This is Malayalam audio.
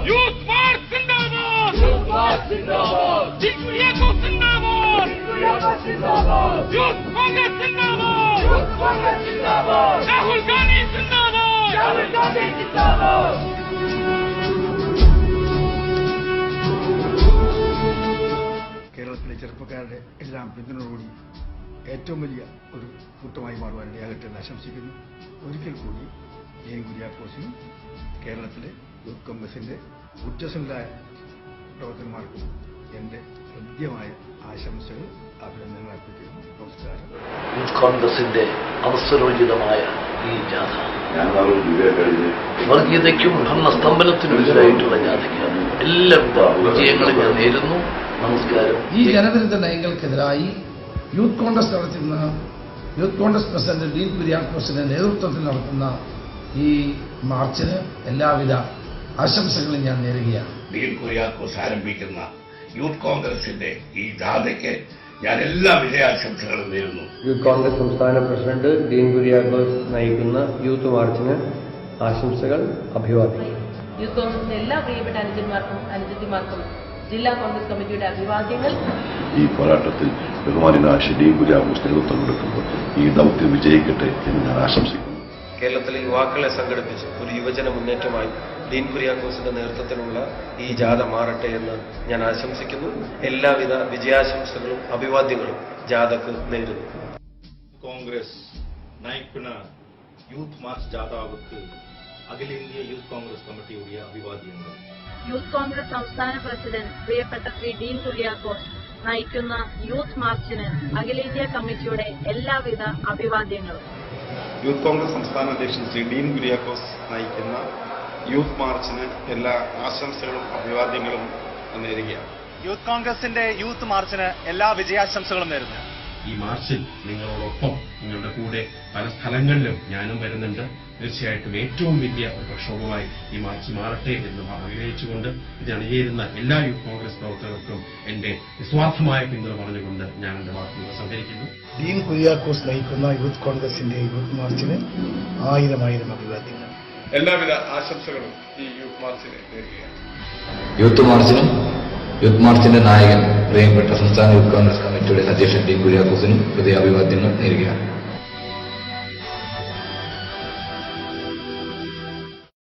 യൂത്ത് മാർച്ച് സിന്ദാബാദ്, യൂത്ത് മാർച്ച് സിന്ദാബാദ്, ഡീൻ കുര്യാക്കോസ് സിന്ദാബാദ്, ഡീൻ കുര്യാക്കോസ് സിന്ദാബാദ്, യൂത്ത് കോൺഗ്രസ് സിന്ദാബാദ്, യൂത്ത് കോൺഗ്രസ് സിന്ദാബാദ്, രാഹുൽ ഗാന്ധി സിന്ദാബാദ്, രാഹുൽ ഗാന്ധി സിന്ദാബാദ്. കേരളത്തിലെ ചെറുപ്പക്കാരുടെ എല്ലാം പിന്തുണയോടുകൂടി ഏറ്റവും വലിയ ഒരു കൂട്ടമായി മാറുവാൻ ഇടയാകട്ടെ എന്ന് ആശംസിക്കുന്നു. ഒരിക്കൽ കൂടി ഡീൻ കുര്യാക്കോസിനും കേരളത്തിലെ യൂത്ത് കോൺഗ്രസിന്റെ ഊർജ്ജസ്വലരായ പ്രവർത്തകന്മാർക്കും എന്റെ ഹൃദ്യമായ ആശംസകൾ അഭിനന്ദനങ്ങൾ അർപ്പിക്കുന്നു. നമസ്കാരം. യൂത്ത് കോൺഗ്രസിന്റെ അവസരോചിതമായ ഈ ജാഥ വർഗീയതയ്ക്കും ഭരണസ്തംഭനത്തിനുമെതിരായിട്ടുള്ള ജാഥയ്ക്കാണ് എല്ലാവിധ വിജയങ്ങളും ഞാൻ നേരുന്നു. നമസ്കാരം. ഈ ജനവിരുദ്ധ നയങ്ങൾക്കെതിരായി യൂത്ത് കോൺഗ്രസ് നടത്തുന്ന യൂത്ത് കോൺഗ്രസ് പ്രസിഡന്റ് ഡീൻ കുര്യാക്കോസിന്റെ നേതൃത്വത്തിൽ നടത്തുന്ന ഈ മാർച്ചിന് എല്ലാവിധ ആശംസകളും ഞാൻ നേരുകയാണ്. ഡീൻ കുര്യാക്കോസ് ആരംഭിക്കുന്ന യൂത്ത് കോൺഗ്രസിന്റെ ഈ ജാഥയ്ക്ക് ഞാൻ എല്ലാ വിജയാശംസകളും നേരുന്നു. യൂത്ത് കോൺഗ്രസ് സംസ്ഥാന പ്രസിഡന്റ് ഡീൻ കുര്യാക്കോസ് നയിക്കുന്ന യൂത്ത് മാർച്ചിന് ആശംസകൾ, അഭിവാദ്യങ്ങൾ. യൂത്ത് കോൺഗ്രസിന്റെ എല്ലാ പ്രിയപ്പെട്ട അനുജന്മാർക്കും അനുജത്തിമാർക്കും ജില്ലാ കോൺഗ്രസ് കമ്മിറ്റിയുടെ അഭിവാദ്യങ്ങൾ. ഈ പോരാട്ടത്തിൽ ബഹുമാനായ ശ്രീ ഡീൻ കുര്യാക്കോസ് നേതൃത്വം കൊടുക്കുമ്പോൾ ഈ ദൗത്യം വിജയിക്കട്ടെ എന്ന് ഞാൻ ആശംസിക്കുന്നു. കേരളത്തിലെ യുവാക്കളെ സംഘടിപ്പിച്ച് ഒരു യുവജന മുന്നേറ്റമായി ഡീൻ കുര്യാക്കോസിന്റെ നേതൃത്വത്തിലുള്ള ഈ ജാഥ മാറട്ടെ എന്ന് ഞാൻ ആശംസിക്കുന്നു. എല്ലാവിധ വിജയാശംസകളും അഭിവാദ്യങ്ങളും ജാഥക്ക് നേരുന്നു. ಕಾಂಗ್ರೆಸ್ ನಾಯಕನ ಯೂತ್ ಮಾರ್ಚ್ ಜಾಥಾವಕ್ಕೆ ಅಖಿಲ ಇಂಡಿಯ ಯೂತ್ ಕಾಂಗ್ರೆಸ್ ಕಮಿಟಿಯ ಅಭಿವಾದ್ಯಗಳು. യൂത്ത് കോൺഗ്രസ് സംസ്ഥാന പ്രസിഡന്റ് പ്രിയപ്പെട്ട ശ്രീ ഡീൻ കുര്യാക്കോസ് നയിക്കുന്ന യൂത്ത് മാർച്ചിന് അഖിലേന്ത്യാ കമ്മിറ്റിയുടെ എല്ലാവിധ അഭിവാദ്യങ്ങളും. യൂത്ത് കോൺഗ്രസ് സംസ്ഥാന അധ്യക്ഷൻ ശ്രീ ഡീൻ കുര്യാക്കോസ് നയിക്കുന്ന യൂത്ത് മാർച്ചിന് എല്ലാ ആശംസകളും അഭിവാദ്യങ്ങളും നേരുകയാണ്. യൂത്ത് കോൺഗ്രസിന്റെ യൂത്ത് മാർച്ചിന് എല്ലാ വിജയാശംസകളും നേരുന്നു. ഈ മാർച്ചിൽ നിങ്ങളോടൊപ്പം നിങ്ങളുടെ കൂടെ പല സ്ഥലങ്ങളിലും ഞാനും വരുന്നുണ്ട്. തീർച്ചയായിട്ടും ഏറ്റവും വലിയ ഒരു പ്രക്ഷോഭമായി ഈ മാർച്ച് മാറട്ടെ എന്ന് ആഗ്രഹിച്ചുകൊണ്ട് ഇത് അണിചേരുന്ന എല്ലാ യൂത്ത് കോൺഗ്രസ് പ്രവർത്തകർക്കും എന്റെ നിസ്വാർത്ഥമായ പിന്തുണ പറഞ്ഞുകൊണ്ട് ഞാൻ എന്റെ വാക്കുകൾ സംഹരിക്കുന്നു. ഡീൻ കുര്യാക്കോസ് നയിക്കുന്ന യൂത്ത് കോൺഗ്രസിന്റെ യൂത്ത് മാർച്ചിന് 1000 അഭിവാദ്യങ്ങൾ. എല്ലാവിധ ആശംസകളും ഈ യൂത്ത് മാർച്ചിന് നേരുകയാണ്. യൂത്ത് മാർച്ചിന്റെ നായകൻ പ്രിയപ്പെട്ട സംസ്ഥാന യൂത്ത് കോൺഗ്രസ് കമ്മിറ്റിയുടെ അധ്യക്ഷൻ ഡീൻ കുര്യാക്കോസിനും ഹൃദയാഭിവാദ്യങ്ങൾ നേരുകയാണ്.